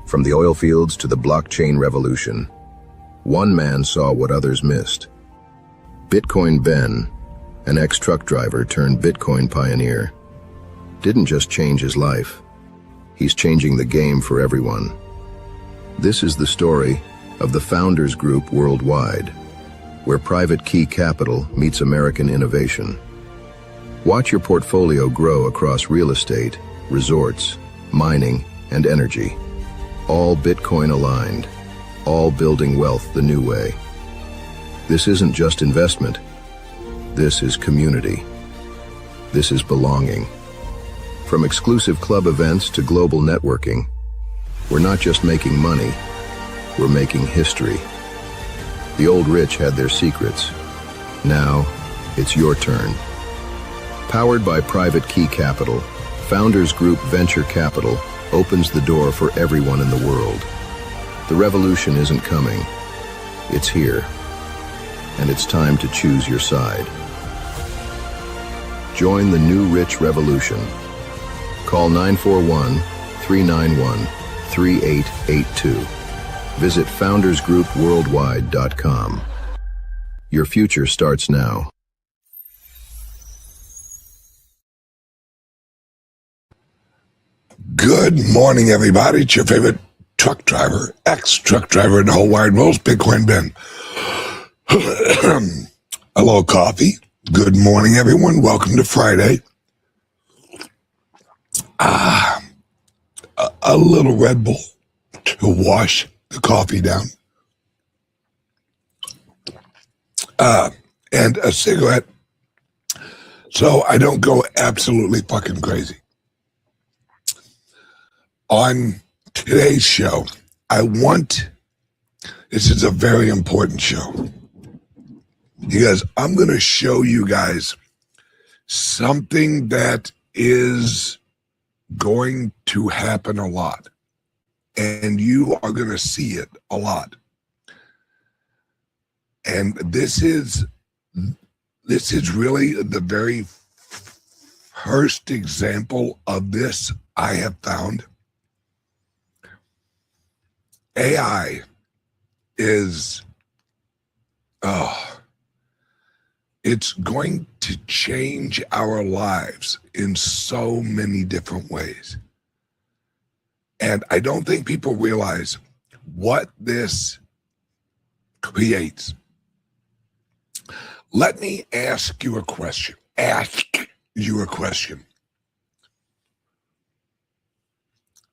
From the oil fields to the blockchain revolution, one man saw what others missed. Bitcoin Ben, an ex-truck driver turned Bitcoin pioneer, didn't just change his life. He's changing the game for everyone. This is the story of the Founders Group Worldwide, where private key capital meets American innovation. Watch your portfolio grow across real estate, resorts, mining, and energy. All Bitcoin aligned, all building wealth the new way. This isn't just investment. This is community. This is belonging. From exclusive club events to global networking, we're not just making money, we're making history. The old rich had their secrets. Now, it's your turn. Powered by Private Key Capital, Founders Group Venture Capital opens the door for everyone in the world. The revolution isn't coming. It's here. And it's time to choose your side. Join the new rich revolution. Call 941-391-3882. Visit foundersgroupworldwide.com. Your future starts now. Good morning, everybody. It's your favorite truck driver, ex-truck driver in the whole wide world, Bitcoin Ben. Hello, coffee. Good morning, everyone. Welcome to Friday. A little Red Bull to wash the coffee down. And a cigarette so I don't go absolutely fucking crazy. On today's show, this is a very important show because I'm going to show you guys something that is going to happen a lot, and you are going to see it a lot. And this is really the very first example of this I have found. AI is, it's going to change our lives in so many different ways. And I don't think people realize what this creates. Let me ask you a question.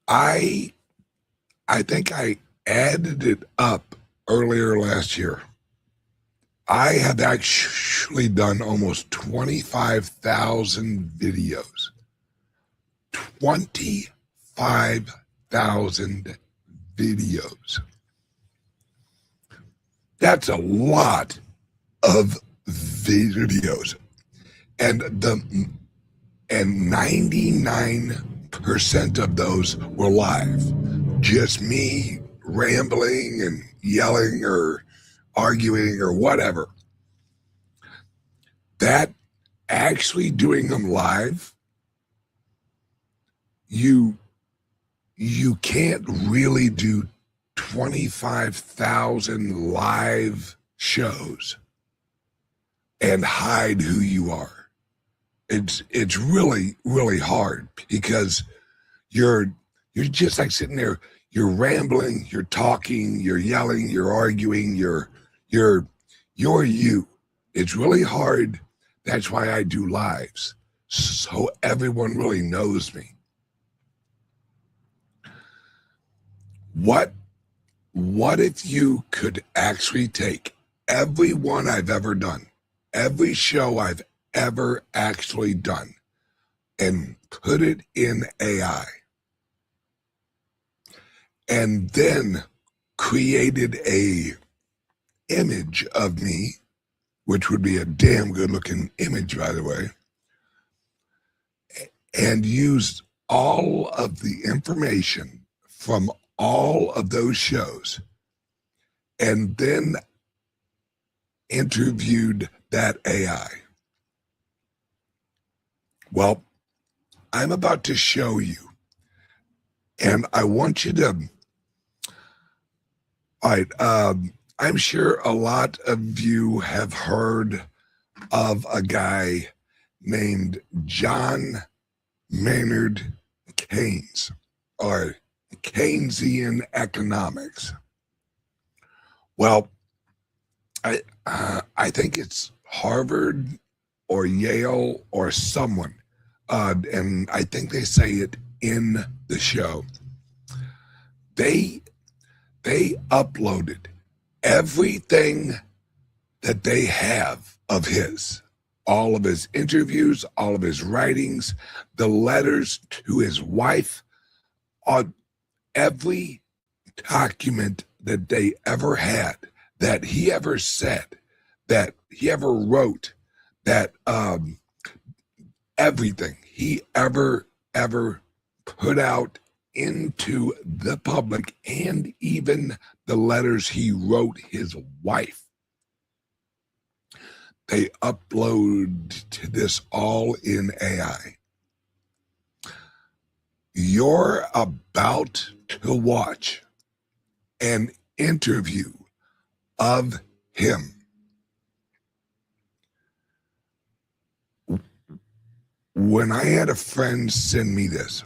I think I added it up earlier last year. I have actually done almost 25,000 videos. 25,000 videos. That's a lot of videos. And 99% of those were live. Just me rambling and yelling or arguing or whatever. That actually doing them live, you can't really do 25,000 live shows and hide who you are. It's really, really hard because you're just like sitting there. You're rambling, you're talking, you're yelling, you're arguing, you're you. It's really hard. That's why I do lives, so everyone really knows me. What if you could actually take every one I've ever done, every show I've ever actually done, and put it in AI? And then created a image of me, which would be a damn good looking image, by the way, and used all of the information from all of those shows and then interviewed that AI. Well, I'm about to show you, and I want you to All right. I'm sure a lot of you have heard of a guy named John Maynard Keynes, or Keynesian economics. Well, I think it's Harvard or Yale or someone, and I think they say it in the show. They uploaded everything that they have of his, all of his interviews, all of his writings, the letters to his wife, on every document that they ever had, that he ever said, that he ever wrote, that everything he ever put out into the public, and even the letters he wrote his wife. They upload this all in AI. You're about to watch an interview of him. When I had a friend send me this,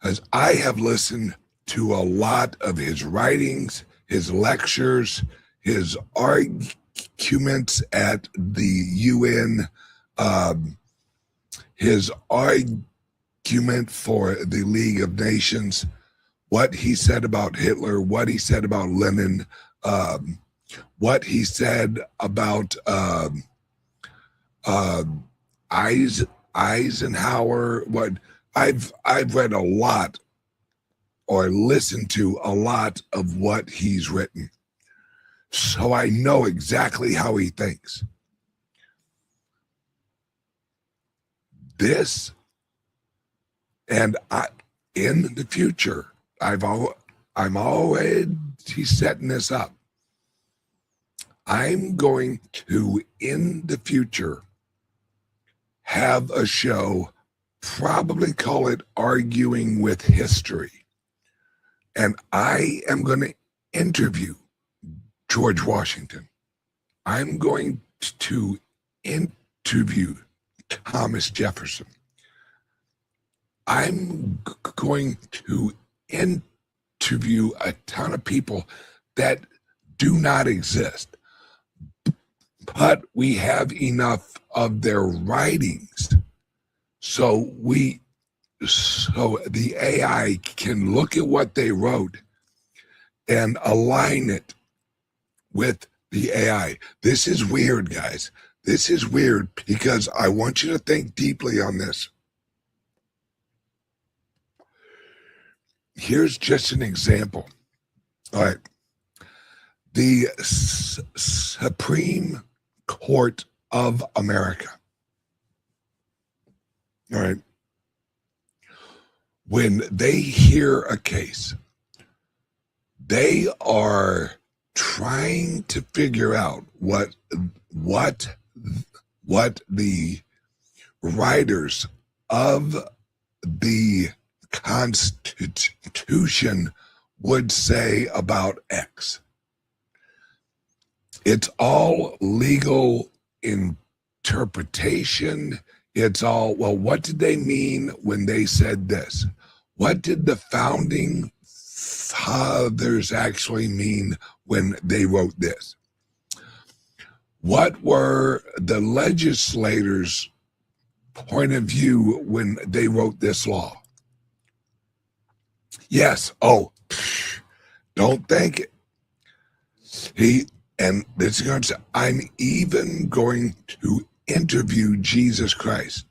as I have listened to a lot of his writings, his lectures, his arguments at the UN, his argument for the League of Nations, what he said about Hitler, what he said about Lenin, what he said about Eisenhower. What I've read a lot, or listened to a lot of what he's written, so I know exactly how he thinks. This, and in the future, I'm already setting this up. I'm going to, in the future, have a show, probably call it Arguing with History. And I am going to interview George Washington. I'm going to interview Thomas Jefferson. I'm going to interview a ton of people that do not exist, but we have enough of their writings so the AI can look at what they wrote and align it with the AI. This is weird, guys. This is weird, because I want you to think deeply on this. Here's just an example. All right. The Supreme Court of America. All right. When they hear a case, they are trying to figure out what the writers of the Constitution would say about X. It's all legal interpretation. It's all, well, what did they mean when they said this? What did the founding fathers actually mean when they wrote this? What were the legislators' point of view when they wrote this law? Yes. Oh, don't think it. And this is going to say, I'm even going to interview Jesus Christ.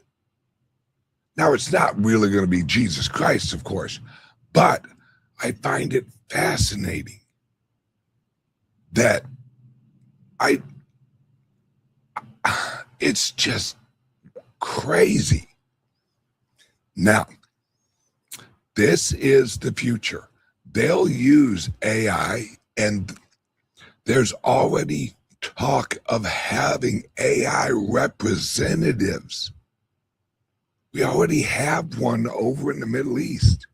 Now, it's not really going to be Jesus Christ, of course, but I find it fascinating that it's just crazy. Now, this is the future. They'll use AI, and there's already talk of having AI representatives. We already have one over in the Middle East.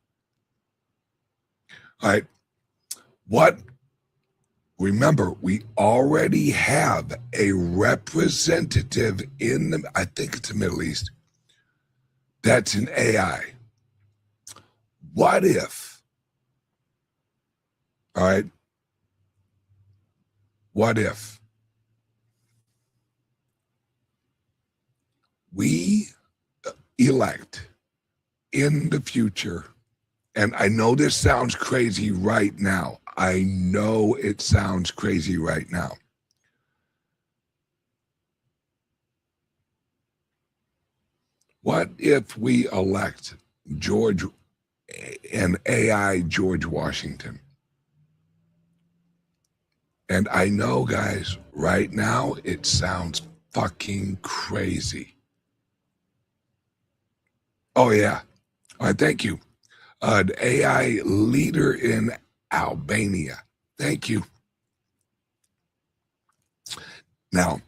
All right. What? Remember, we already have a representative in the, I think it's the Middle East, that's an AI. What if, all right, what if we elect in the future, and I know this sounds crazy right now. I know it sounds crazy right now. What if we elect an AI George Washington? And I know, guys, right now it sounds fucking crazy. Oh, yeah. All right, thank you. An AI leader in Albania. Thank you. Now,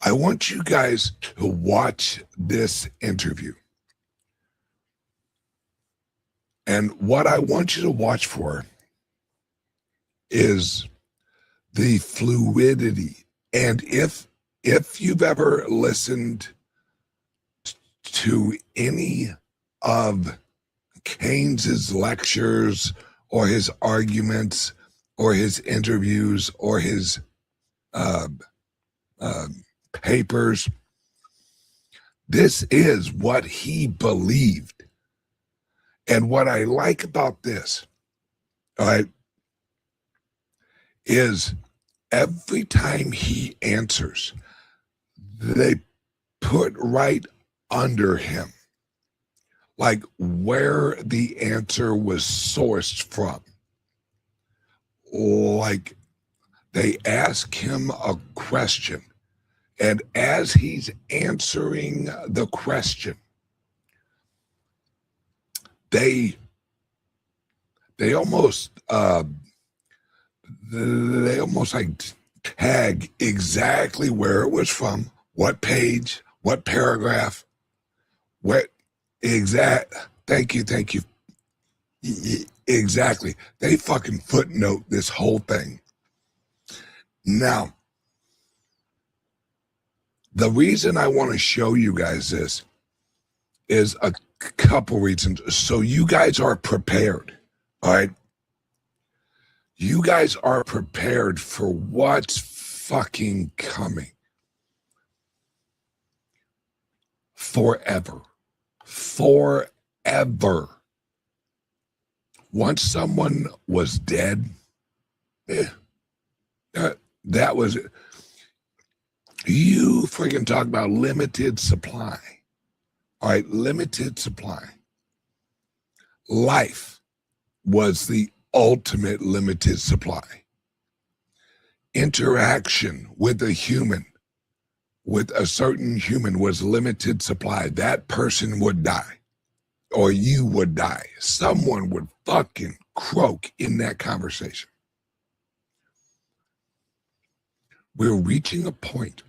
I want you guys to watch this interview. And what I want you to watch for is the fluidity. And if you've ever listened to any of Keynes's lectures or his arguments or his interviews or his papers, this is what he believed. And what I like about this, all right, is every time he answers, they put right under him, like where the answer was sourced from. Like they ask him a question, and as he's answering the question, they almost like tag exactly where it was from, what page, what paragraph, what exact. Thank you. Exactly. They fucking footnote this whole thing. Now, the reason I want to show you guys this is a couple reasons. So you guys are prepared, all right? You guys are prepared for what's fucking coming. Forever. Once someone was dead, that was it. You freaking talk about limited supply. All right, limited supply. Life was the ultimate limited supply. Interaction with a human, with a certain human, was limited supply. That person would die, or you would die. Someone would fucking croak in that conversation. We're reaching a point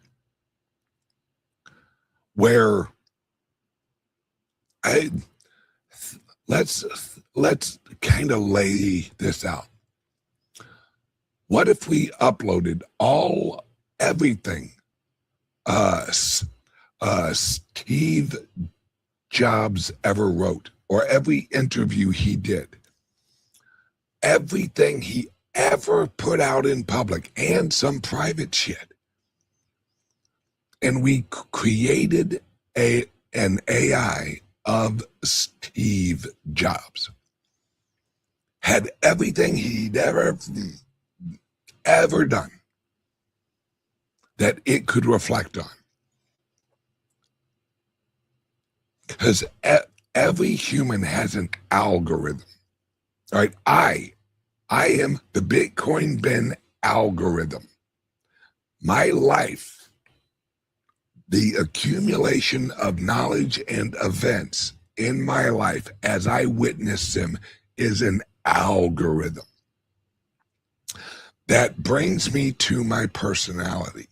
where let's kind of lay this out. What if we uploaded everything Steve Jobs ever wrote, or every interview he did, everything he ever put out in public, and some private shit, and we created an AI of Steve Jobs, had everything he'd ever done that it could reflect on. Because every human has an algorithm. All right, I am the Bitcoin Ben algorithm. My life, the accumulation of knowledge and events in my life as I witness them, is an algorithm that brings me to my personality.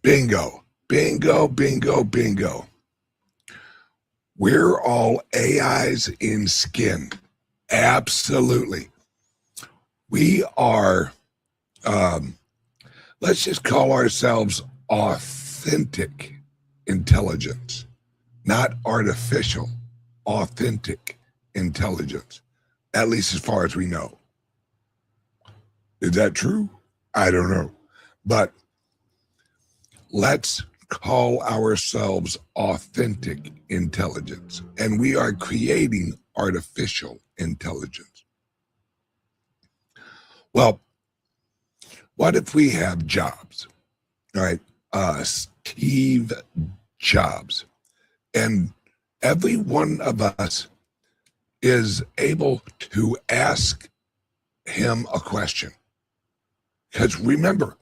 Bingo, bingo, bingo, bingo. We're all AIs in skin. Absolutely. We are, let's just call ourselves authentic intelligence, not artificial, authentic intelligence, at least as far as we know. Is that true? I don't know. But let's call ourselves authentic intelligence, and we are creating artificial intelligence. Well, what if we have Jobs, all right? Steve Jobs, and every one of us is able to ask him a question. Because remember,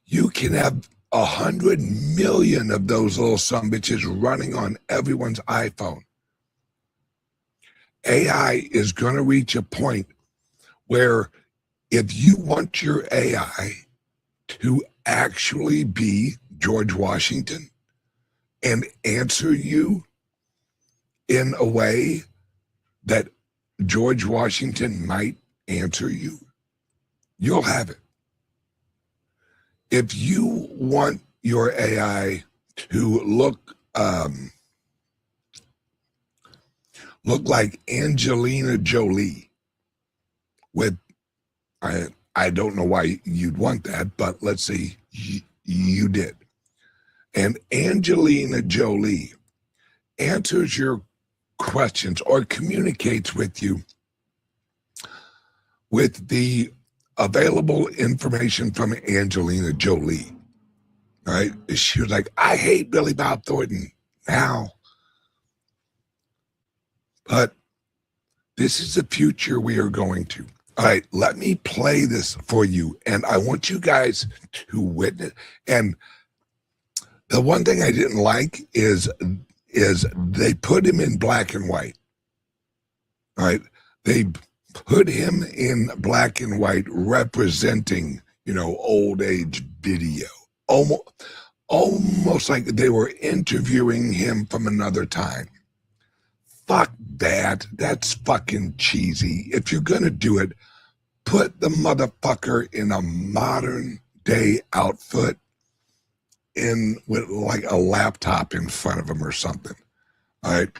you can have 100 million of those little sumbitches running on everyone's iPhone. AI is going to reach a point where if you want your AI to actually be George Washington and answer you in a way that George Washington might answer you, you'll have it. If you want your AI to look like Angelina Jolie, with I don't know why you'd want that, but let's say you did, and Angelina Jolie answers your questions or communicates with you with the available information from Angelina Jolie, right? She was like, I hate Billy Bob Thornton now. But this is the future we are going to. All right, let me play this for you, and I want you guys to witness. And the one thing I didn't like is they put him in black and white. All right, they put him in black and white representing, old age video. Almost like they were interviewing him from another time. Fuck that. That's fucking cheesy. If you're going to do it, put the motherfucker in a modern day outfit with like a laptop in front of him or something. All right.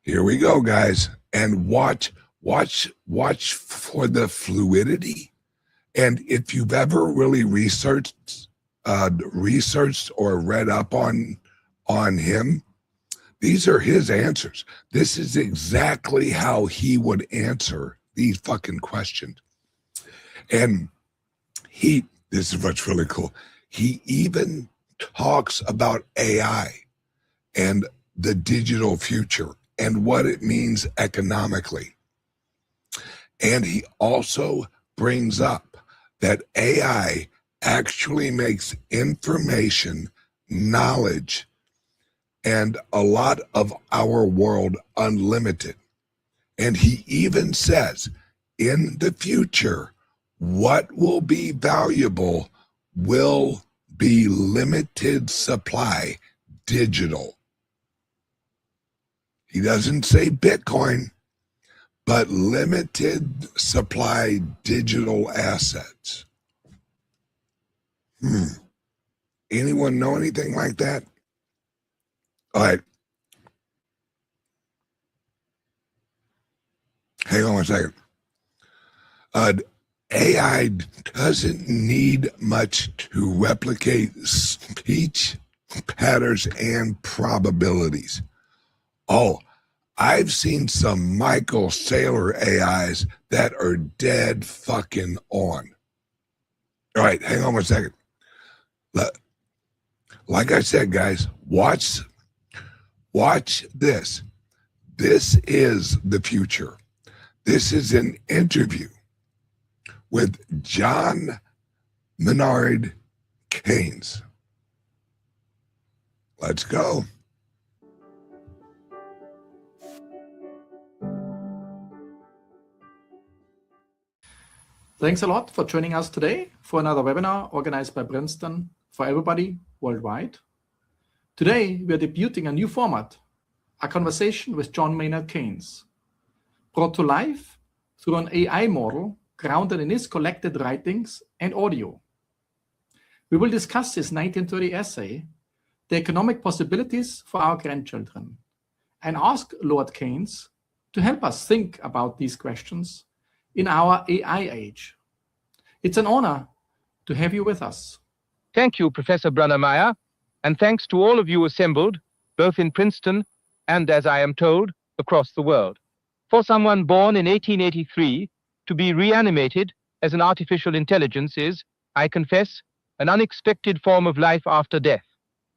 Here we go, guys. And watch for the fluidity. And if you've ever really researched or read up on him, these are his answers. This is exactly how he would answer these fucking questions. And this is what's really cool. He even talks about AI and the digital future and what it means economically. And he also brings up that AI actually makes information, knowledge, and a lot of our world unlimited. And he even says, in the future, what will be valuable will be limited supply digital. He doesn't say Bitcoin, but limited supply digital assets. Anyone know anything like that? All right. Hang on 1 second. AI doesn't need much to replicate speech patterns and probabilities. Oh, I've seen some Michael Saylor AIs that are dead fucking on. All right, hang on 1 second. Like I said, guys, watch this. This is the future. This is an interview with John Maynard Keynes. Let's go. Thanks a lot for joining us today for another webinar organized by Princeton for everybody worldwide. Today, we are debuting a new format, a conversation with John Maynard Keynes, brought to life through an AI model grounded in his collected writings and audio. We will discuss his 1930 essay, The Economic Possibilities for Our Grandchildren, and ask Lord Keynes to help us think about these questions in our AI age. It's an honor to have you with us. Thank you, Professor Brunnermeyer, and thanks to all of you assembled, both in Princeton and, as I am told, across the world. For someone born in 1883 to be reanimated as an artificial intelligence is, I confess, an unexpected form of life after death.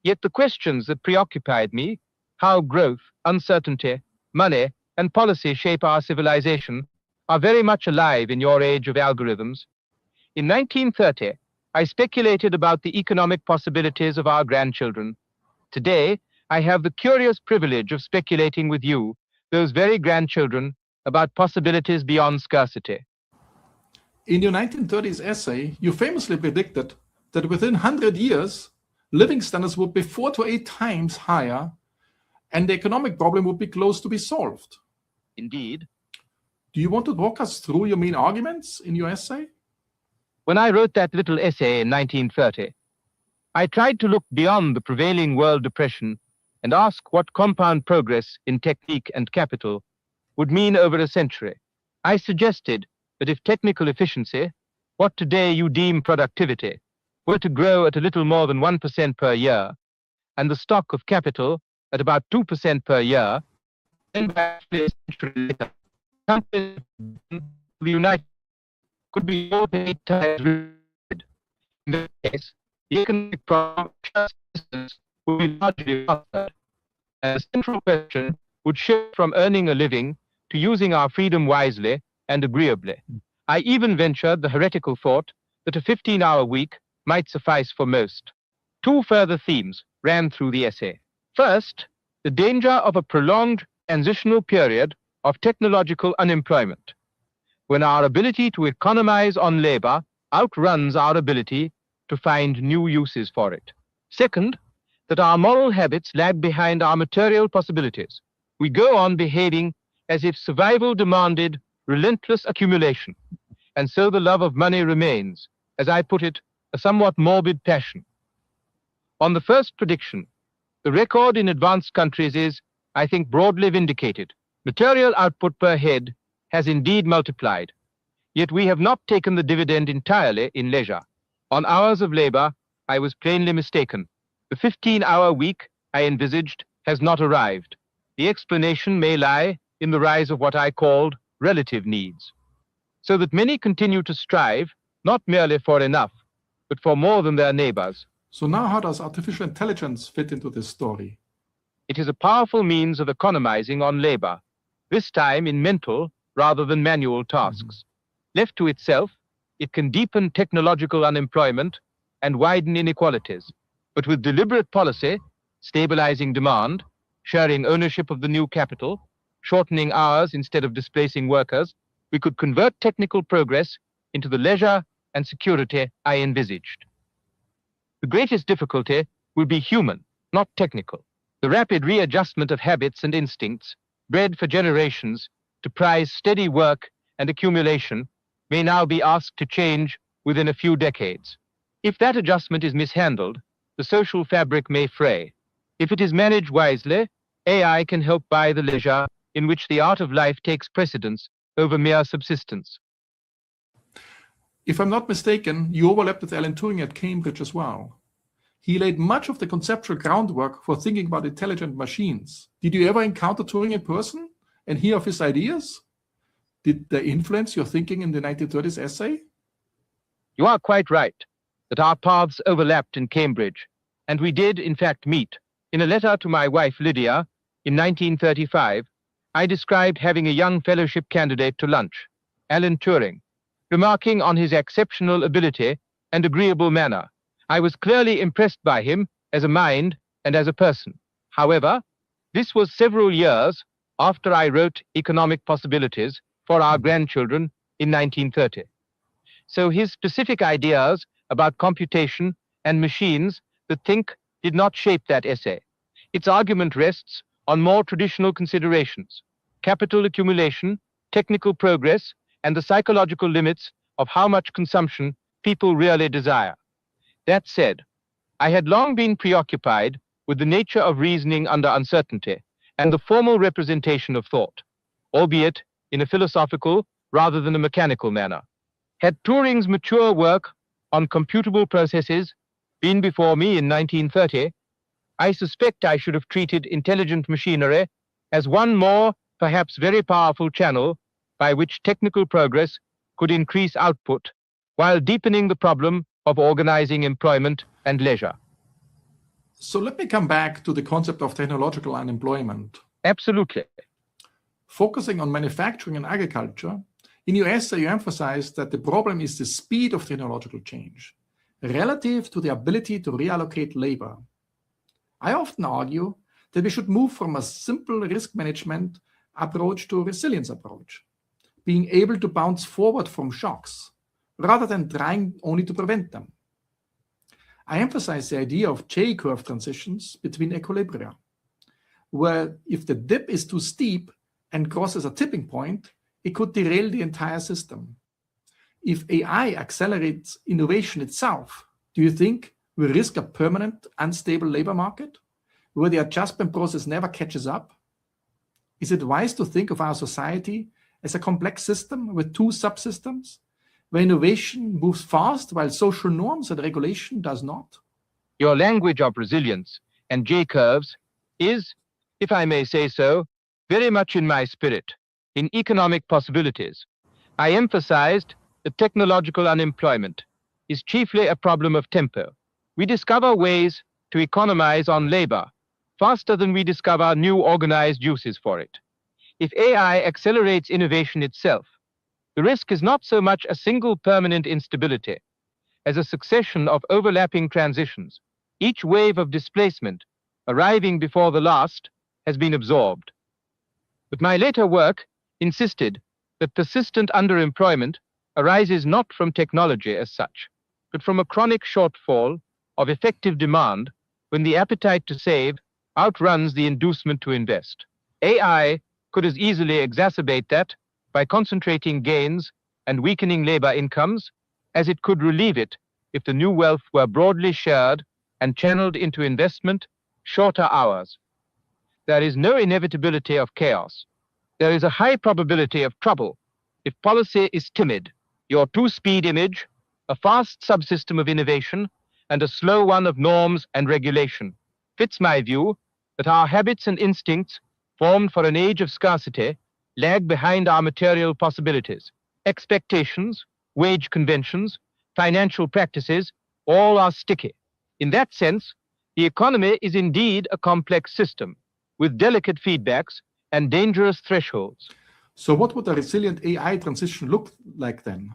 Yet the questions that preoccupied me, how growth, uncertainty, money, and policy shape our civilization, are very much alive in your age of algorithms. In 1930, I speculated about the economic possibilities of our grandchildren. Today, I have the curious privilege of speculating with you, those very grandchildren, about possibilities beyond scarcity. In your 1930s essay, you famously predicted that within 100 years, living standards would be 4 to 8 times higher, and the economic problem would be close to be solved. Indeed. Do you want to walk us through your main arguments in your essay? When I wrote that little essay in 1930, I tried to look beyond the prevailing world depression and ask what compound progress in technique and capital would mean over a century. I suggested that if technical efficiency, what today you deem productivity, were to grow at a little more than 1% per year, and the stock of capital at about 2% per year, then by a century later, countries of the United could be 4 to 8 times rich. In this case, the economic problem would be largely answered, and the central question would shift from earning a living to using our freedom wisely and agreeably. I even ventured the heretical thought that a 15-hour week might suffice for most. 2 further themes ran through the essay. First, the danger of a prolonged transitional period of technological unemployment, when our ability to economize on labor outruns our ability to find new uses for it. Second, that our moral habits lag behind our material possibilities. We go on behaving as if survival demanded relentless accumulation, and so the love of money remains, as I put it, a somewhat morbid passion. On the first prediction, the record in advanced countries is, I think, broadly vindicated. Material output per head has indeed multiplied, yet we have not taken the dividend entirely in leisure. On hours of labor, I was plainly mistaken. The 15-hour week I envisaged has not arrived. The explanation may lie in the rise of what I called relative needs, so that many continue to strive not merely for enough, but for more than their neighbors. So now how does artificial intelligence fit into this story? It is a powerful means of economizing on labor, this time in mental rather than manual tasks. Left to itself, it can deepen technological unemployment and widen inequalities. But with deliberate policy, stabilizing demand, sharing ownership of the new capital, shortening hours instead of displacing workers, we could convert technical progress into the leisure and security I envisaged. The greatest difficulty will be human, not technical. The rapid readjustment of habits and instincts, bred for generations to prize steady work and accumulation, may now be asked to change within a few decades. If that adjustment is mishandled, the social fabric may fray. If it is managed wisely, AI can help buy the leisure in which the art of life takes precedence over mere subsistence. If I'm not mistaken, you overlapped with Alan Turing at Cambridge as well. He laid much of the conceptual groundwork for thinking about intelligent machines. Did you ever encounter Turing in person and hear of his ideas? Did they influence your thinking in the 1930s essay? You are quite right that our paths overlapped in Cambridge, and we did, in fact, meet. In a letter to my wife, Lydia, in 1935, I described having a young fellowship candidate to lunch, Alan Turing, remarking on his exceptional ability and agreeable manner. I was clearly impressed by him as a mind and as a person. However, this was several years after I wrote Economic Possibilities for Our Grandchildren in 1930. So his specific ideas about computation and machines that think did not shape that essay. Its argument rests on more traditional considerations: capital accumulation, technical progress, and the psychological limits of how much consumption people really desire. That said, I had long been preoccupied with the nature of reasoning under uncertainty and the formal representation of thought, albeit in a philosophical rather than a mechanical manner. Had Turing's mature work on computable processes been before me in 1930, I suspect I should have treated intelligent machinery as one more, perhaps very powerful channel by which technical progress could increase output while deepening the problem of organizing employment and leisure. So let me come back to the concept of technological unemployment. Absolutely. Focusing on manufacturing and agriculture, in your essay you emphasize that the problem is the speed of technological change relative to the ability to reallocate labor. I often argue that we should move from a simple risk management approach to a resilience approach, being able to bounce forward from shocks rather than trying only to prevent them. I emphasize the idea of J-curve transitions between equilibria, where if the dip is too steep and crosses a tipping point, it could derail the entire system. If AI accelerates innovation itself, do you think we risk a permanent, unstable labor market where the adjustment process never catches up? Is it wise to think of our society as a complex system with two subsystems, where innovation moves fast while social norms and regulation does not? Your language of resilience and J-curves is, if I may say so, very much in my spirit. In economic possibilities, I emphasized that technological unemployment is chiefly a problem of tempo. We discover ways to economize on labor faster than we discover new organized uses for it. If AI accelerates innovation itself, the risk is not so much a single permanent instability as a succession of overlapping transitions. Each wave of displacement arriving before the last has been absorbed. But my later work insisted that persistent underemployment arises not from technology as such, but from a chronic shortfall of effective demand when the appetite to save outruns the inducement to invest. AI could as easily exacerbate that by concentrating gains and weakening labor incomes as it could relieve it if the new wealth were broadly shared and channeled into investment, shorter hours. There is no inevitability of chaos. There is a high probability of trouble if policy is timid. Your two-speed image, a fast subsystem of innovation and a slow one of norms and regulation, fits my view that our habits and instincts formed for an age of scarcity lag behind our material possibilities. Expectations, wage conventions, financial practices, all are sticky. In that sense, the economy is indeed a complex system with delicate feedbacks and dangerous thresholds. So what would a resilient AI transition look like then?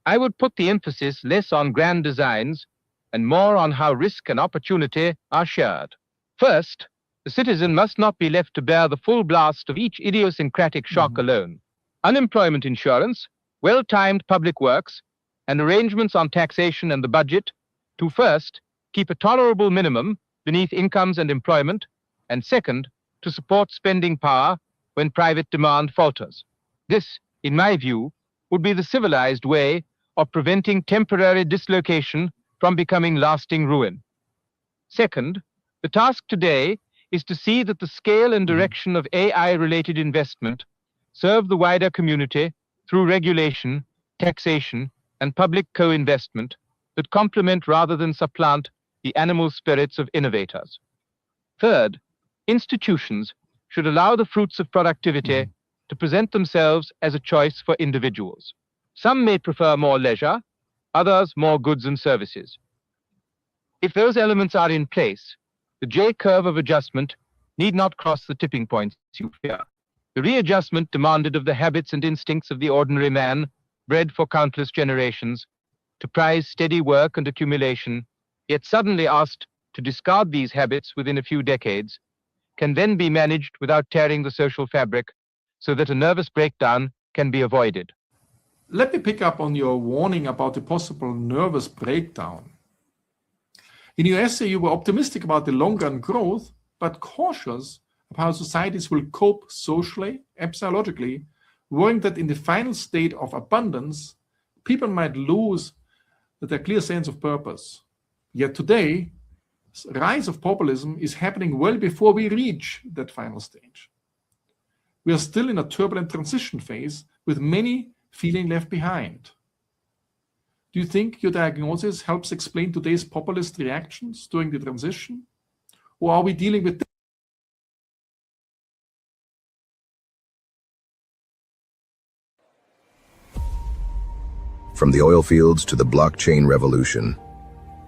I would put the emphasis less on grand designs and more on how risk and opportunity are shared. First, the citizen must not be left to bear the full blast of each idiosyncratic shock alone. Unemployment insurance, well-timed public works, and arrangements on taxation and the budget to first, keep a tolerable minimum beneath incomes and employment, and second, to support spending power when private demand falters. This, in my view, would be the civilized way of preventing temporary dislocation from becoming lasting ruin. Second, the task today is to see that the scale and direction of AI-related investment serve the wider community through regulation, taxation, and public co-investment that complement rather than supplant the animal spirits of innovators. Third, institutions should allow the fruits of productivity to present themselves as a choice for individuals. Some may prefer more leisure, others more goods and services. If those elements are in place, the J-curve of adjustment need not cross the tipping points you fear. The readjustment demanded of the habits and instincts of the ordinary man, bred for countless generations, to prize steady work and accumulation, yet suddenly asked to discard these habits within a few decades, can then be managed without tearing the social fabric so that a nervous breakdown can be avoided. Let me pick up on your warning about the possible nervous breakdown. In your essay, you were optimistic about the long-run growth, but cautious of how societies will cope socially, epsilogically, worrying that in the final state of abundance, people might lose their clear sense of purpose. Yet today, the rise of populism is happening well before we reach that final stage. We are still in a turbulent transition phase with many feeling left behind. Do you think your diagnosis helps explain today's populist reactions during the transition? Or are we dealing with From the oil fields to the blockchain revolution,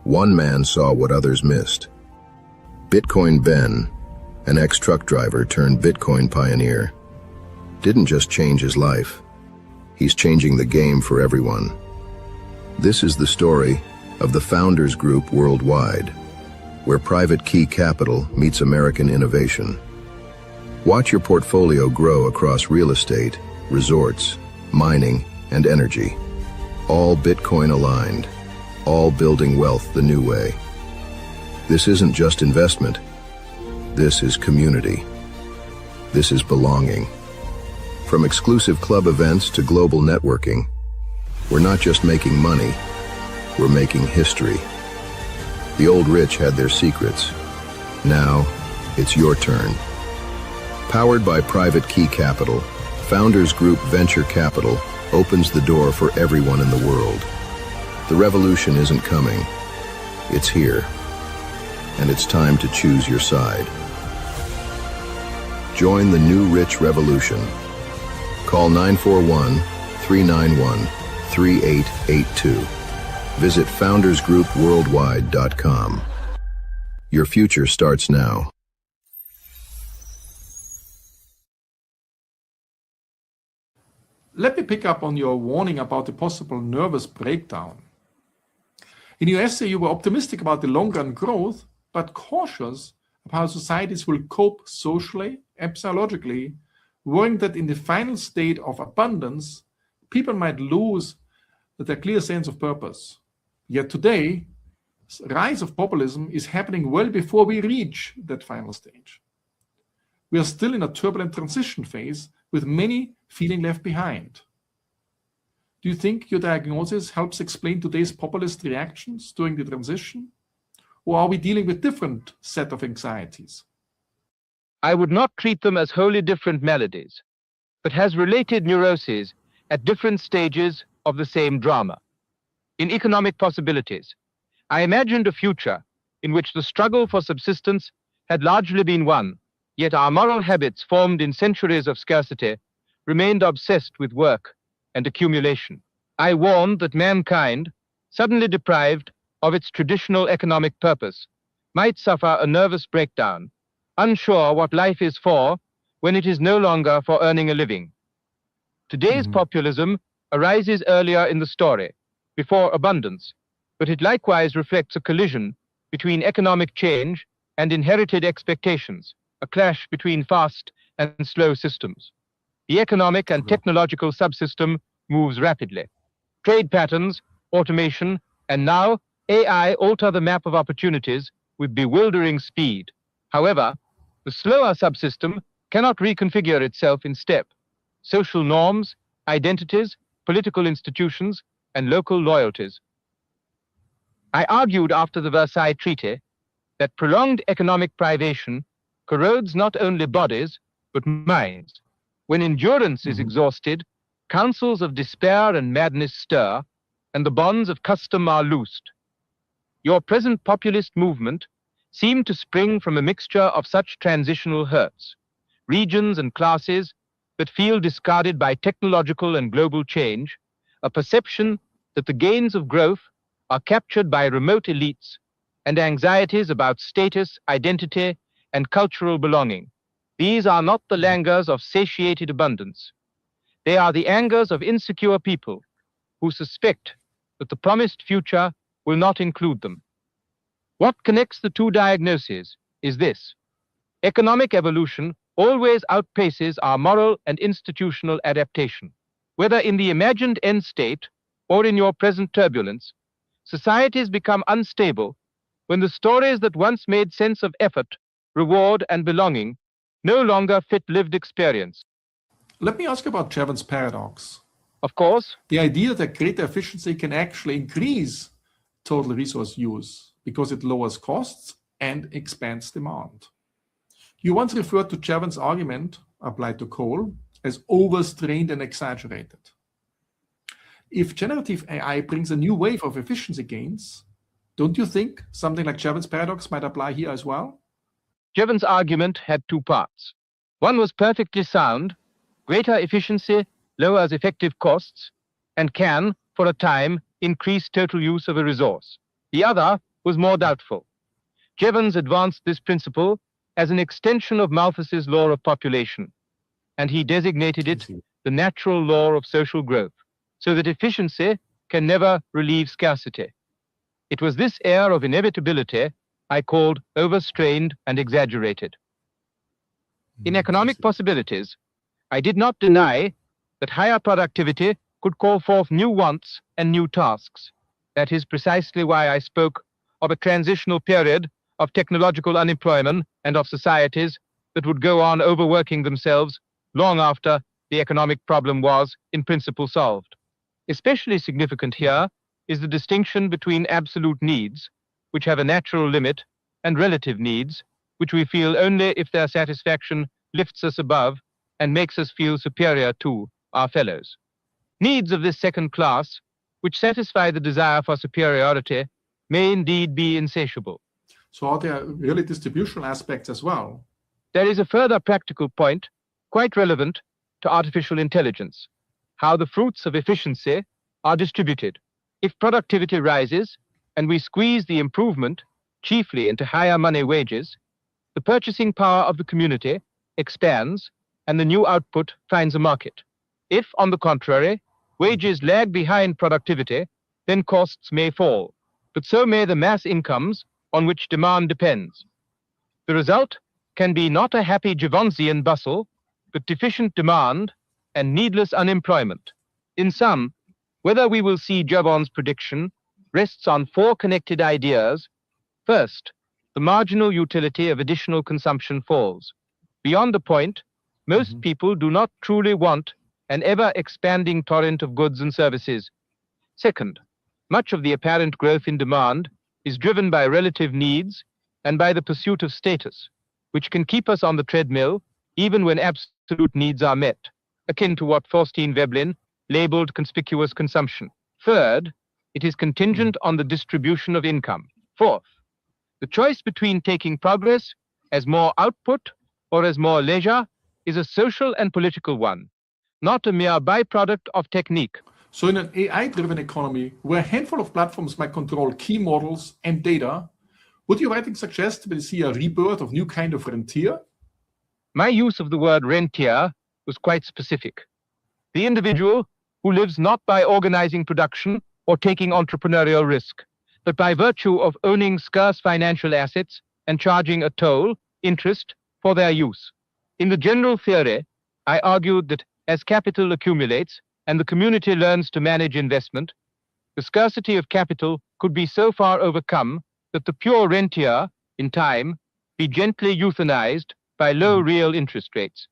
one man saw what others missed. Bitcoin Ben, an ex-truck driver turned Bitcoin pioneer, didn't just change his life. He's changing the game for everyone. This is the story of the Founders Group Worldwide, where private key capital meets American innovation. Watch your portfolio grow across real estate, resorts, mining, and energy. All Bitcoin aligned, all building wealth the new way. This isn't just investment. This is community. This is belonging. From exclusive club events to global networking, we're not just making money, we're making history. The old rich had their secrets. Now, it's your turn. Powered by Private Key Capital, Founders Group Venture Capital opens the door for everyone in the world. The revolution isn't coming. It's here. And it's time to choose your side. Join the new rich revolution. Call 941-391-3882. Visit foundersgroupworldwide.com. Your future starts now. Let me pick up on your warning about the possible nervous breakdown. In your essay, you were optimistic about the long-run growth, but cautious of how societies will cope socially, epsilogically, worrying that in the final state of abundance, people might lose their clear sense of purpose. Yet today, the rise of populism is happening well before we reach that final stage. We are still in a turbulent transition phase with many feeling left behind. Do you think your diagnosis helps explain today's populist reactions during the transition? Or are we dealing with different set of anxieties? I would not treat them as wholly different maladies, but as related neuroses at different stages of the same drama. In economic possibilities, I imagined a future in which the struggle for subsistence had largely been won, yet our moral habits formed in centuries of scarcity remained obsessed with work and accumulation. I warned that mankind, suddenly deprived of its traditional economic purpose, might suffer a nervous breakdown, unsure what life is for when it is no longer for earning a living. Today's populism arises earlier in the story, before abundance, but it likewise reflects a collision between economic change and inherited expectations, a clash between fast and slow systems. The economic and technological subsystem moves rapidly. Trade patterns, automation, and now AI alter the map of opportunities with bewildering speed. However, the slower subsystem cannot reconfigure itself in step. Social norms, identities, political institutions, and local loyalties. I argued after the Versailles Treaty that prolonged economic privation corrodes not only bodies, but minds. When endurance is exhausted, counsels of despair and madness stir, and the bonds of custom are loosed. Your present populist movement seemed to spring from a mixture of such transitional hurts, regions and classes that feel discarded by technological and global change, a perception that the gains of growth are captured by remote elites, and anxieties about status, identity, and cultural belonging. These are not the languors of satiated abundance. They are the angers of insecure people who suspect that the promised future will not include them. What connects the two diagnoses is this: economic evolution always outpaces our moral and institutional adaptation. Whether in the imagined end state or in your present turbulence, societies become unstable when the stories that once made sense of effort, reward, and belonging no longer fit lived experience. Let me ask about Jevons paradox. Of course, The idea that greater efficiency can actually increase total resource use because it lowers costs and expands demand. You once referred to Jevons' argument, applied to coal, as overstrained and exaggerated. If generative AI brings a new wave of efficiency gains, don't you think something like Jevons' paradox might apply here as well? Jevons' argument had two parts. One was perfectly sound. Greater efficiency lowers effective costs and can, for a time, increase total use of a resource. The other was more doubtful. Jevons advanced this principle as an extension of Malthus's law of population, and he designated it the natural law of social growth, so that efficiency can never relieve scarcity. It was this air of inevitability I called overstrained and exaggerated. In economic possibilities, I did not deny that higher productivity could call forth new wants and new tasks. That is precisely why I spoke of a transitional period of technological unemployment and of societies that would go on overworking themselves long after the economic problem was, in principle, solved. Especially significant here is the distinction between absolute needs, which have a natural limit, and relative needs, which we feel only if their satisfaction lifts us above and makes us feel superior to our fellows. Needs of this second class, which satisfy the desire for superiority, may indeed be insatiable. So are there really distributional aspects as well? There is a further practical point, quite relevant to artificial intelligence, how the fruits of efficiency are distributed. If productivity rises and we squeeze the improvement chiefly into higher money wages, the purchasing power of the community expands and the new output finds a market. If, on the contrary, wages lag behind productivity, then costs may fall, but so may the mass incomes on which demand depends. The result can be not a happy Jevonsian bustle, but deficient demand and needless unemployment. In sum, whether we will see Jevons' prediction rests on four connected ideas. First, the marginal utility of additional consumption falls. Beyond the point, most people do not truly want an ever-expanding torrent of goods and services. Second, much of the apparent growth in demand is driven by relative needs and by the pursuit of status, which can keep us on the treadmill even when absolute needs are met, akin to what Faustin Veblen labeled conspicuous consumption. Third, it is contingent on the distribution of income. Fourth, the choice between taking progress as more output or as more leisure is a social and political one, not a mere byproduct of technique. So in an AI-driven economy, where a handful of platforms might control key models and data, would your writing suggest we see a rebirth of new kind of rentier? My use of the word rentier was quite specific. The individual who lives not by organizing production or taking entrepreneurial risk, but by virtue of owning scarce financial assets and charging a toll, interest, for their use. In the general theory, I argued that as capital accumulates and the community learns to manage investment, the scarcity of capital could be so far overcome that the pure rentier, in time, be gently euthanized by low real interest rates.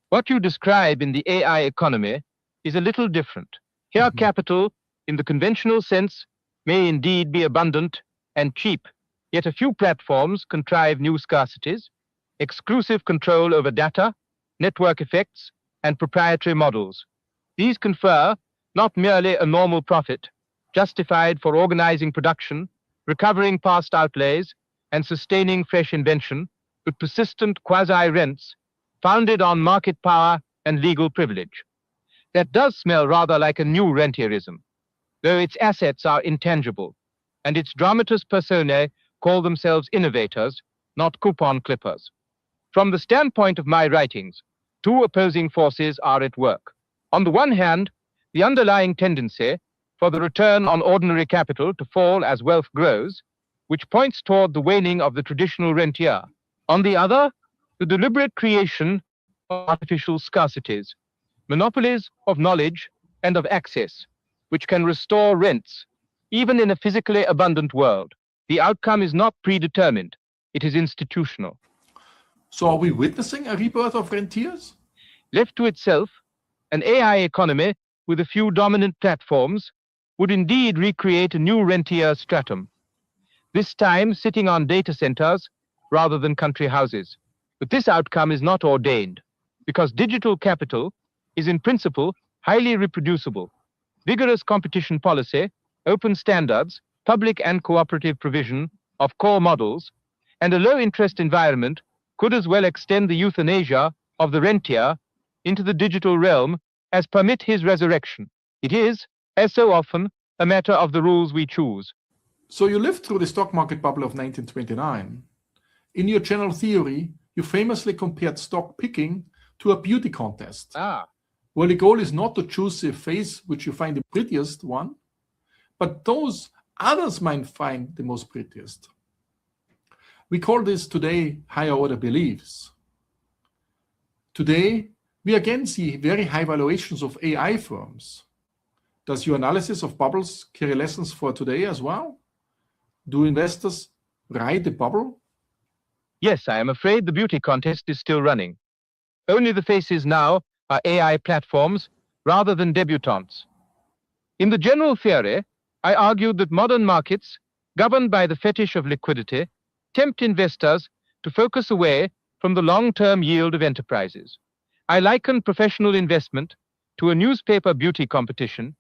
What you describe in the AI economy is a little different. Here, capital, in the conventional sense, may indeed be abundant and cheap, yet a few platforms contrive new scarcities, exclusive control over data, network effects, and proprietary models. These confer not merely a normal profit, justified for organizing production, recovering past outlays, and sustaining fresh invention, but persistent quasi-rents founded on market power and legal privilege. That does smell rather like a new rentierism, though its assets are intangible, and its dramatis personae call themselves innovators, not coupon clippers. From the standpoint of my writings, two opposing forces are at work. On the one hand, the underlying tendency for the return on ordinary capital to fall as wealth grows, which points toward the waning of the traditional rentier. On the other, the deliberate creation of artificial scarcities, monopolies of knowledge and of access, which can restore rents, even in a physically abundant world. The outcome is not predetermined. It is institutional. So are we witnessing a rebirth of rentiers? Left to itself, an AI economy with a few dominant platforms would indeed recreate a new rentier stratum, this time sitting on data centers rather than country houses. But this outcome is not ordained, because digital capital is in principle highly reproducible. Vigorous competition policy, open standards, public and cooperative provision of core models, and a low-interest environment could as well extend the euthanasia of the rentier into the digital realm as permit his resurrection. It is, as so often, a matter of the rules we choose. So you lived through the stock market bubble of 1929. In your general theory, you famously compared stock picking to a beauty contest. Well, the goal is not to choose the face which you find the prettiest one, but those others might find the most prettiest. We call this today higher order beliefs. Today, we again see very high valuations of AI firms. Does your analysis of bubbles carry lessons for today as well? Do investors ride the bubble? Yes, I am afraid the beauty contest is still running. Only the faces now are AI platforms rather than debutantes. In the general theory, I argued that modern markets, governed by the fetish of liquidity, tempt investors to focus away from the long-term yield of enterprises. I liken professional investment to a newspaper beauty competition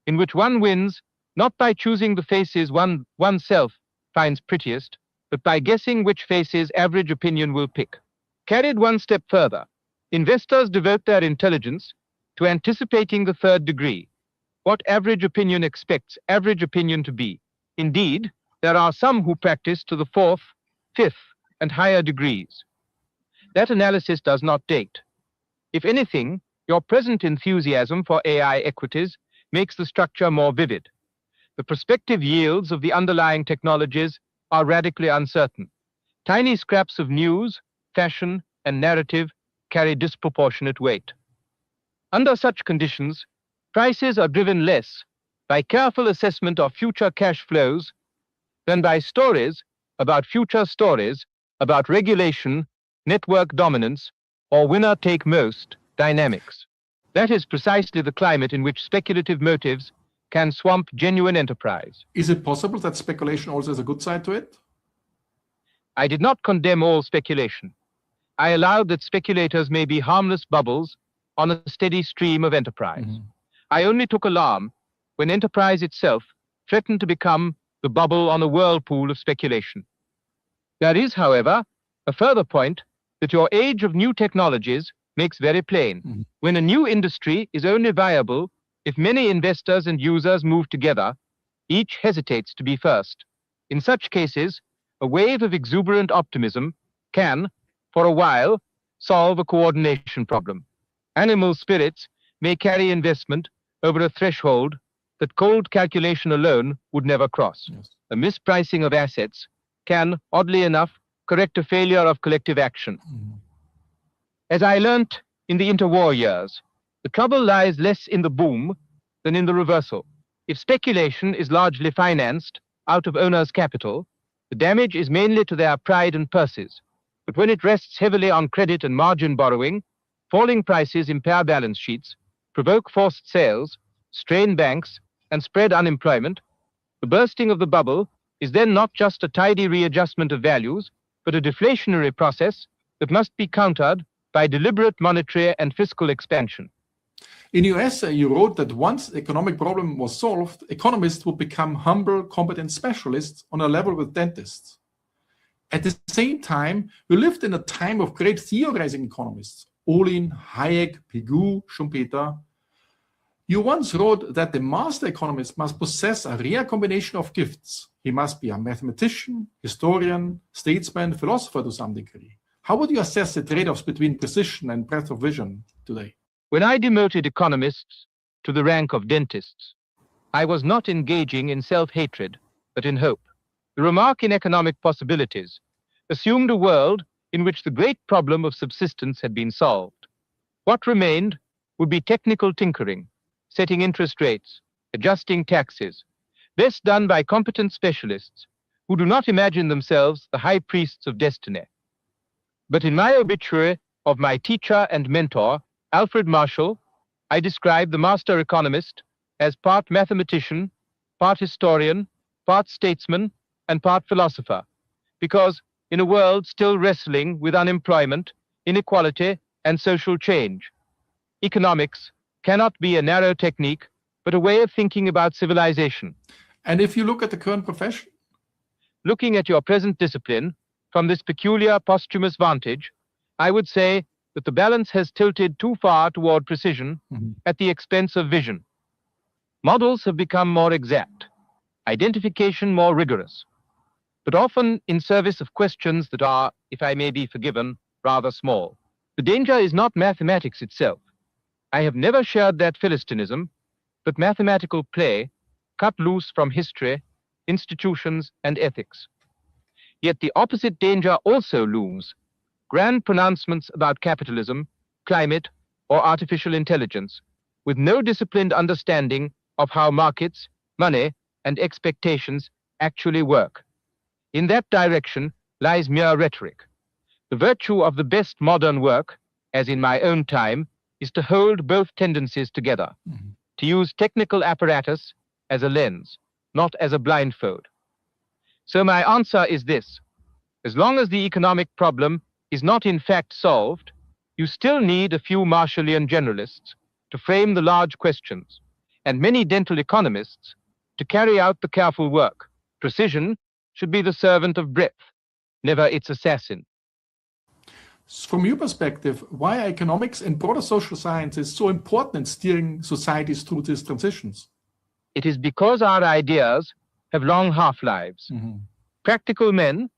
in which one wins not by choosing the faces oneself finds prettiest, but by guessing which faces average opinion will pick. Carried one step further, investors devote their intelligence to anticipating the third degree, what average opinion expects average opinion to be. Indeed, there are some who practice to the fourth, fifth, and higher degrees. That analysis does not date. If anything, your present enthusiasm for AI equities makes the structure more vivid. The prospective yields of the underlying technologies are radically uncertain. Tiny scraps of news, fashion, and narrative carry disproportionate weight. Under such conditions, prices are driven less by careful assessment of future cash flows than by stories about regulation, network dominance, or winner-take-most dynamics. That is precisely the climate in which speculative motives can swamp genuine enterprise. Is it possible that speculation also has a good side to it? I did not condemn all speculation. I allowed that speculators may be harmless bubbles on a steady stream of enterprise. I only took alarm when enterprise itself threatened to become the bubble on a whirlpool of speculation. There is, however, a further point that your age of new technologies makes very plain. When a new industry is only viable if many investors and users move together, each hesitates to be first. In such cases, a wave of exuberant optimism can, for a while, solve a coordination problem. Animal spirits may carry investment over a threshold that cold calculation alone would never cross. A mispricing of assets can, oddly enough, correct a failure of collective action. As I learnt in the interwar years, the trouble lies less in the boom than in the reversal. If speculation is largely financed out of owners' capital, the damage is mainly to their pride and purses. But when it rests heavily on credit and margin borrowing, falling prices impair balance sheets, provoke forced sales, strain banks, and spread unemployment, the bursting of the bubble is then not just a tidy readjustment of values, but a deflationary process that must be countered by deliberate monetary and fiscal expansion. In your essay, you wrote that once the economic problem was solved, economists would become humble, competent specialists on a level with dentists. At the same time, we lived in a time of great theorizing economists, Olin, Hayek, Pigou, Schumpeter. You once wrote that the master economist must possess a rare combination of gifts. He must be a mathematician, historian, statesman, philosopher to some degree. How would you assess the trade-offs between precision and breadth of vision today? When I demoted economists to the rank of dentists, I was not engaging in self-hatred, but in hope. The remark in Economic Possibilities assumed a world in which the great problem of subsistence had been solved. What remained would be technical tinkering, setting interest rates, adjusting taxes, best done by competent specialists who do not imagine themselves the high priests of destiny. But in my obituary of my teacher and mentor, Alfred Marshall, I describe the master economist as part mathematician, part historian, part statesman, and part philosopher, because in a world still wrestling with unemployment, inequality, and social change, economics cannot be a narrow technique, but a way of thinking about civilization. And if you look at the current profession? Looking at your present discipline from this peculiar posthumous vantage, I would say that the balance has tilted too far toward precision at the expense of vision. Models have become more exact, identification more rigorous, but often in service of questions that are, if I may be forgiven, rather small. The danger is not mathematics itself. I have never shared that Philistinism, but mathematical play cut loose from history, institutions, and ethics. Yet the opposite danger also looms: grand pronouncements about capitalism, climate, or artificial intelligence, with no disciplined understanding of how markets, money, and expectations actually work. In that direction lies mere rhetoric. The virtue of the best modern work, as in my own time, is to hold both tendencies together, to use technical apparatus as a lens, not as a blindfold. So my answer is this: as long as the economic problem is not in fact solved, you still need a few Marshallian generalists to frame the large questions, and many dental economists to carry out the careful work. Precision should be the servant of breadth, never its assassin. From your perspective, why are economics and broader social sciences so important in steering societies through these transitions? It is because our ideas have long half-lives. Practical men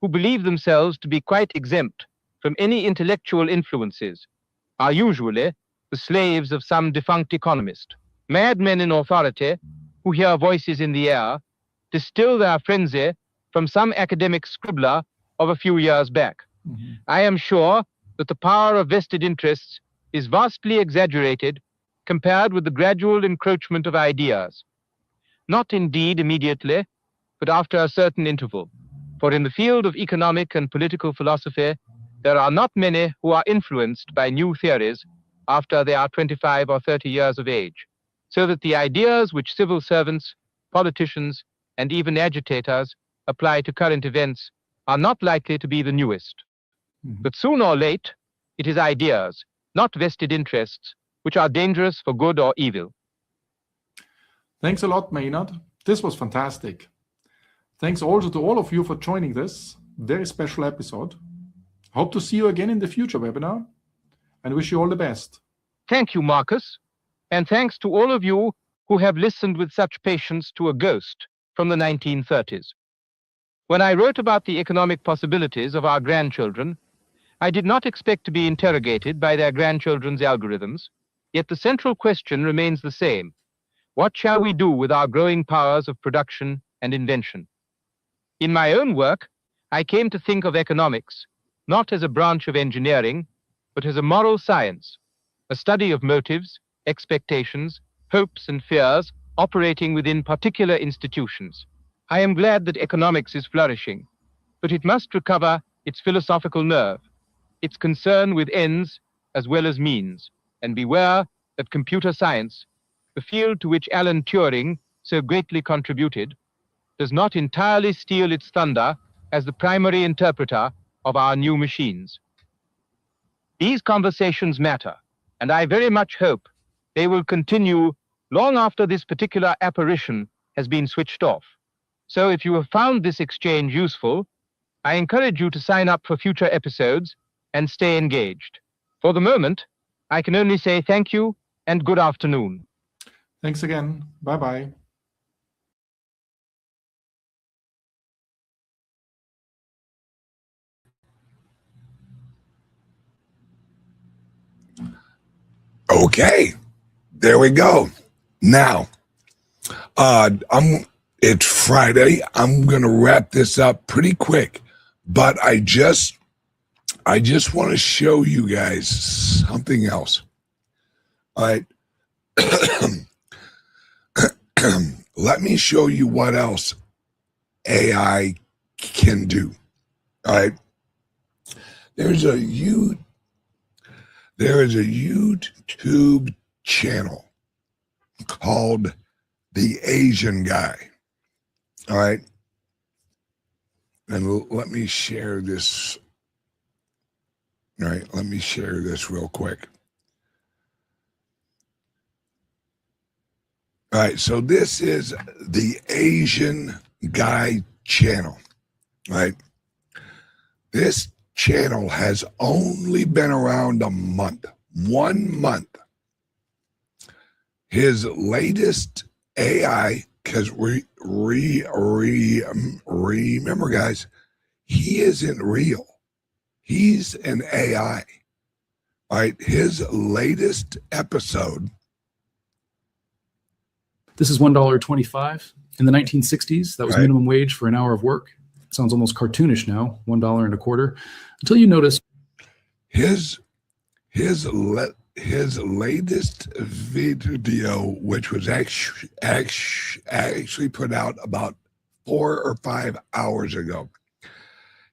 who believe themselves to be quite exempt from any intellectual influences are usually the slaves of some defunct economist. Madmen in authority who hear voices in the air distill their frenzy from some academic scribbler of a few years back. I am sure that the power of vested interests is vastly exaggerated compared with the gradual encroachment of ideas. Not indeed immediately, but after a certain interval. For in the field of economic and political philosophy, there are not many who are influenced by new theories after they are 25 or 30 years of age, so that the ideas which civil servants, politicians, and even agitators apply to current events are not likely to be the newest. But soon or late, it is ideas, not vested interests, which are dangerous for good or evil. Thanks a lot, Maynard. This was fantastic. Thanks also to all of you for joining this very special episode. Hope to see you again in the future webinar, and wish you all the best. Thank you, Marcus, and thanks to all of you who have listened with such patience to a ghost from the 1930s. When I wrote about the economic possibilities of our grandchildren, I did not expect to be interrogated by their grandchildren's algorithms, yet the central question remains the same. What shall we do with our growing powers of production and invention? In my own work, I came to think of economics not as a branch of engineering, but as a moral science, a study of motives, expectations, hopes, and fears operating within particular institutions. I am glad that economics is flourishing, but it must recover its philosophical nerve, its concern with ends as well as means, and beware that computer science, the field to which Alan Turing so greatly contributed, does not entirely steal its thunder as the primary interpreter of our new machines. These conversations matter, and I very much hope they will continue long after this particular apparition has been switched off. So if you have found this exchange useful, I encourage you to sign up for future episodes and stay engaged. For the moment, I can only say thank you and good afternoon. Thanks again. Bye-bye. Okay, there we go. Now, it's Friday. I'm gonna wrap this up pretty quick, but I just want to show you guys something else. All right. Let me show you what else AI can do. All right. There is a YouTube channel called The Asian Guy. All right. And let me share this. All right. Let me share this real quick. All right. So this is The Asian Guy channel. All right. This channel has only been around a month. 1 month. His latest AI, because remember, guys, he isn't real. He's an AI. All right. His latest episode. This is $1.25. In the 1960s, that was Right. minimum wage for an hour of work. It sounds almost cartoonish now, $1.25. Until you notice His latest video, which was actually put out about 4 or 5 hours ago,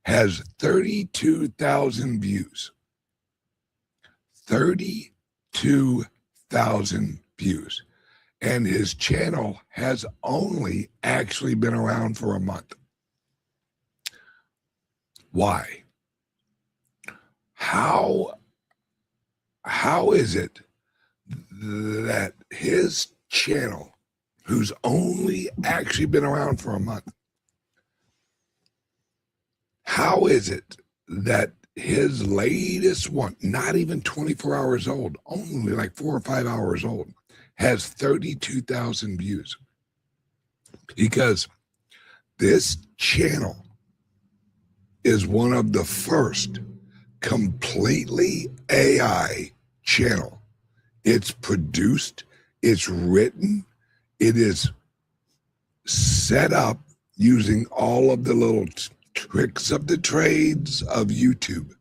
has 32,000 views. 32,000 views. And his channel has only actually been around for a month. Why? How is it that his channel, who's only actually been around for a month, how is it that his latest one, not even 24 hours old, only like 4 or 5 hours old, has 32,000 views? Because this channel is one of the first completely AI channel. It's produced, it's written, it is set up using all of the little tricks of the trades of YouTube.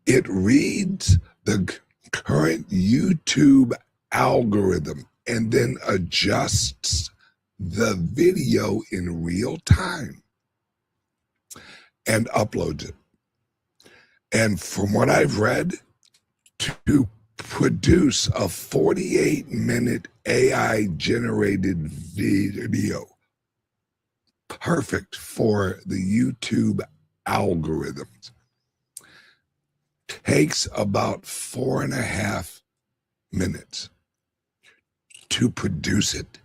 It reads the current YouTube algorithm and then adjusts the video in real time and uploads it. And from what I've read, to produce a 48-minute AI-generated video perfect for the YouTube algorithms takes about 4.5 minutes to produce it,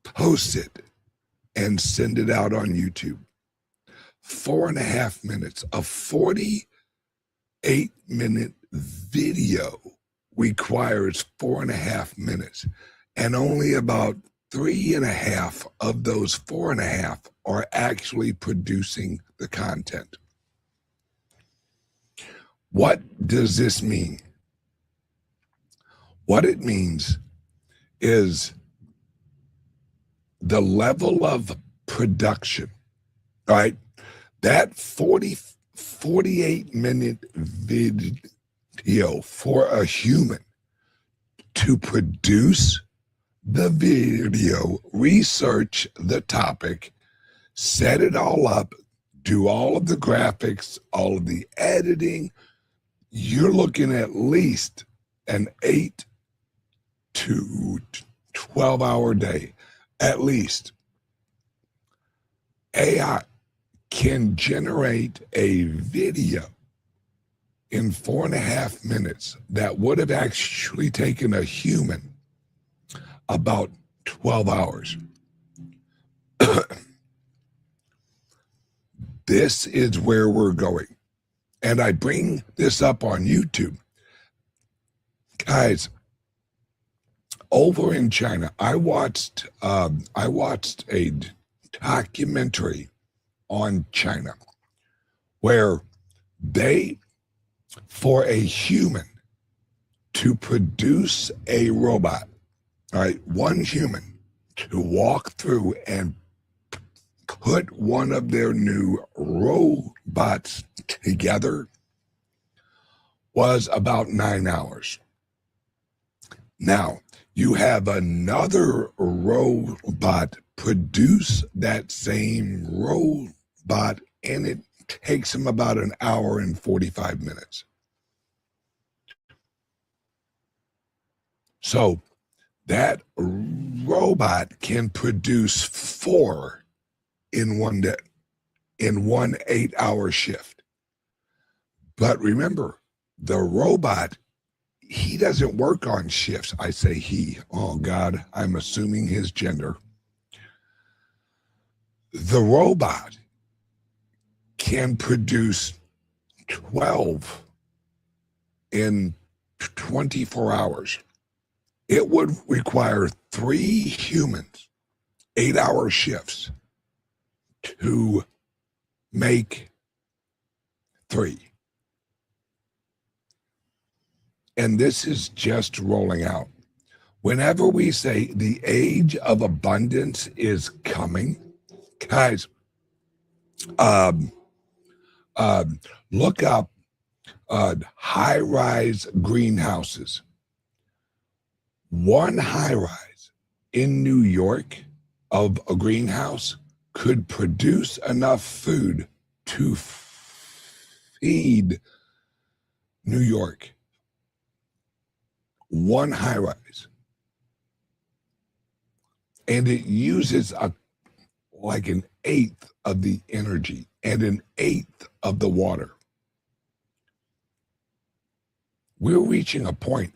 post it, and send it out on YouTube. 4.5 minutes. A 48-minute video requires 4.5 minutes, and only about 3.5 of those 4.5 are actually producing the content. What does this mean? What it means is the level of production, all right? That 48-minute video for a human to produce the video, research the topic, set it all up, do all of the graphics, all of the editing, you're looking at least an 8 to 12-hour day, at least. AI can generate a video in 4.5 minutes that would have actually taken a human about 12 hours. This is where we're going. And I bring this up on YouTube. Guys, over in China, I watched a documentary on China where they, for a human to produce a robot, all right, one human to walk through and put one of their new robots together was about 9 hours. Now, You have another robot produce that same robot, and it takes them about an hour and 45 minutes. So that robot can produce 4 in one day, in one 8-hour shift. But remember, the robot, he doesn't work on shifts. I say he. Oh, God, I'm assuming his gender. The robot can produce 12 in 24 hours. It would require 3 humans, 8-hour shifts, to make 3. And this is just rolling out. Whenever we say the age of abundance is coming, guys, look up high-rise greenhouses. One high-rise in New York of a greenhouse could produce enough food to feed New York. One high-rise. And it uses like an 1/8 of the energy and an 1/8 of the water. We're reaching a point.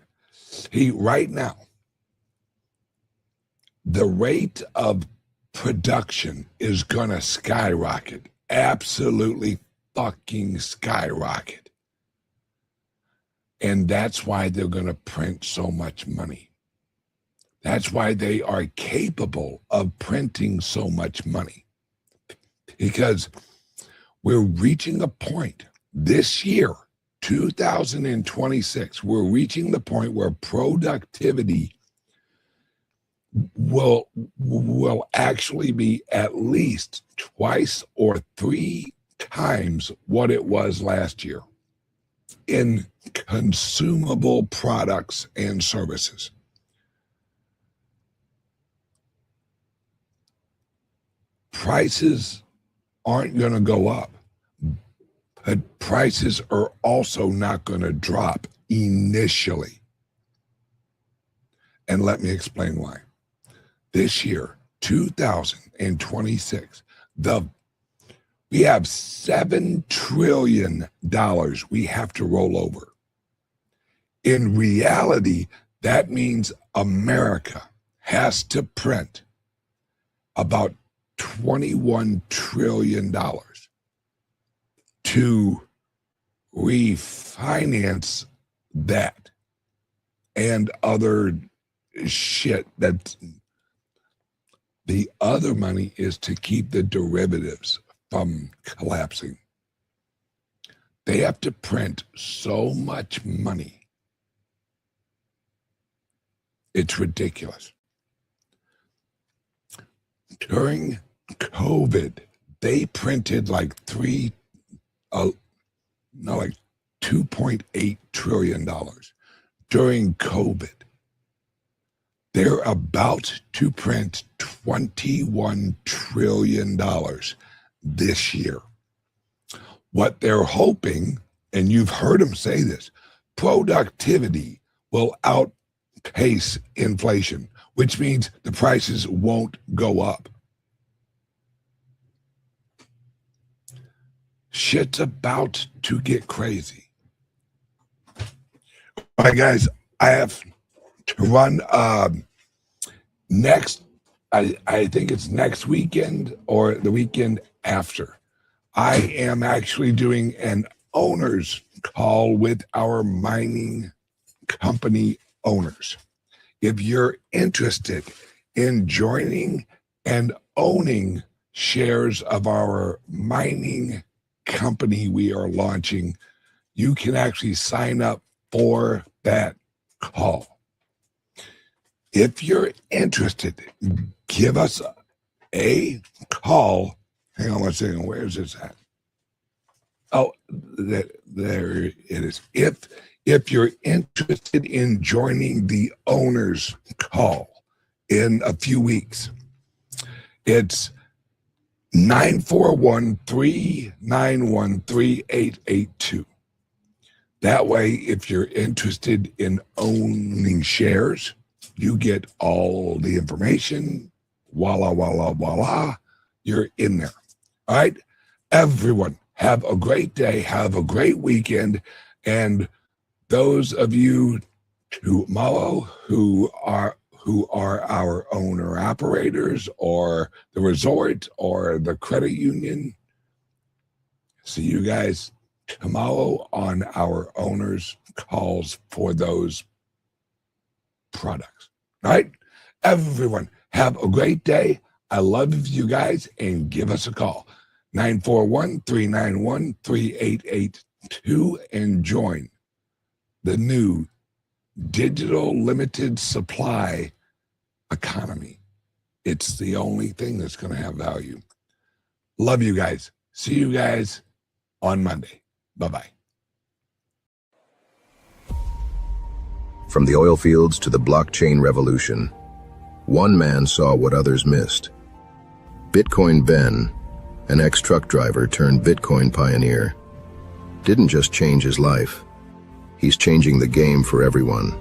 Right now, the rate of production is going to skyrocket. Absolutely fucking skyrocket. And that's why they're going to print so much money. That's why they are capable of printing so much money. Because we're reaching a point this year, 2026, we're reaching the point where productivity will actually be at least twice or 3 times what it was last year in consumable products and services. Prices aren't going to go up, but prices are also not going to drop initially. And let me explain why. This year, 2026, we have $7 trillion we have to roll over. In reality, that means America has to print about $21 trillion to refinance that and other shit. That the other money is to keep the derivatives from collapsing. They have to print so much money. It's ridiculous. During COVID, they printed like $2.8 trillion during COVID. They're about to print $21 trillion this year. What they're hoping, and you've heard them say this, productivity will outpace inflation, which means the prices won't go up. Shit's about to get crazy. All right, guys, I have to run next. I think it's next weekend or the weekend after. I am actually doing an owner's call with our mining company owners. If you're interested in joining and owning shares of our mining company we are launching, you can actually sign up for that call. If you're interested, give us a call. Hang on one second. Where is this at? Oh, there it is. If if you're interested in joining the owner's call in a few weeks, it's 941-391-3882. That way, if you're interested in owning shares, you get all the information. Voila, voila, voila. You're in there. All right. Everyone, have a great day. Have a great weekend. And those of you tomorrow who are our owner operators or the resort or the credit union, see you guys tomorrow on our owners calls for those products. All right. Everyone, have a great day. I love you guys, and give us a call. 941-391-3882 and join the new digital limited supply economy. It's the only thing that's going to have value. Love you guys. See you guys on Monday. Bye-bye. From the oil fields to the blockchain revolution, one man saw what others missed. Bitcoin Ben, an ex-truck driver turned Bitcoin pioneer, didn't just change his life. He's changing the game for everyone.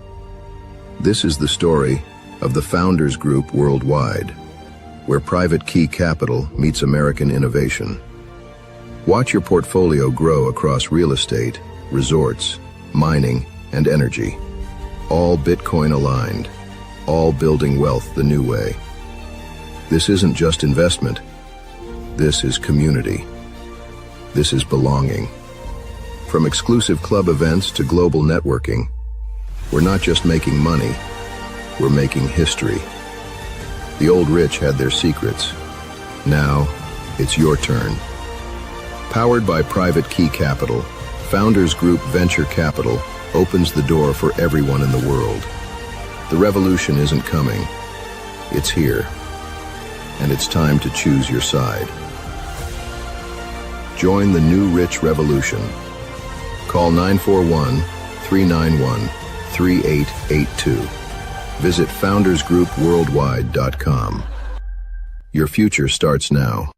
This is the story of the Founders Group Worldwide, where private key capital meets American innovation. Watch your portfolio grow across real estate, resorts, mining, and energy. All Bitcoin aligned, all building wealth the new way. This isn't just investment. This is community. This is belonging. From exclusive club events to global networking, we're not just making money, we're making history. The old rich had their secrets. Now, it's your turn. Powered by Private Key Capital, Founders Group Venture Capital opens the door for everyone in the world. The revolution isn't coming. It's here. And it's time to choose your side. Join the new rich revolution. Call 941-391-3882. Visit foundersgroupworldwide.com. Your future starts now.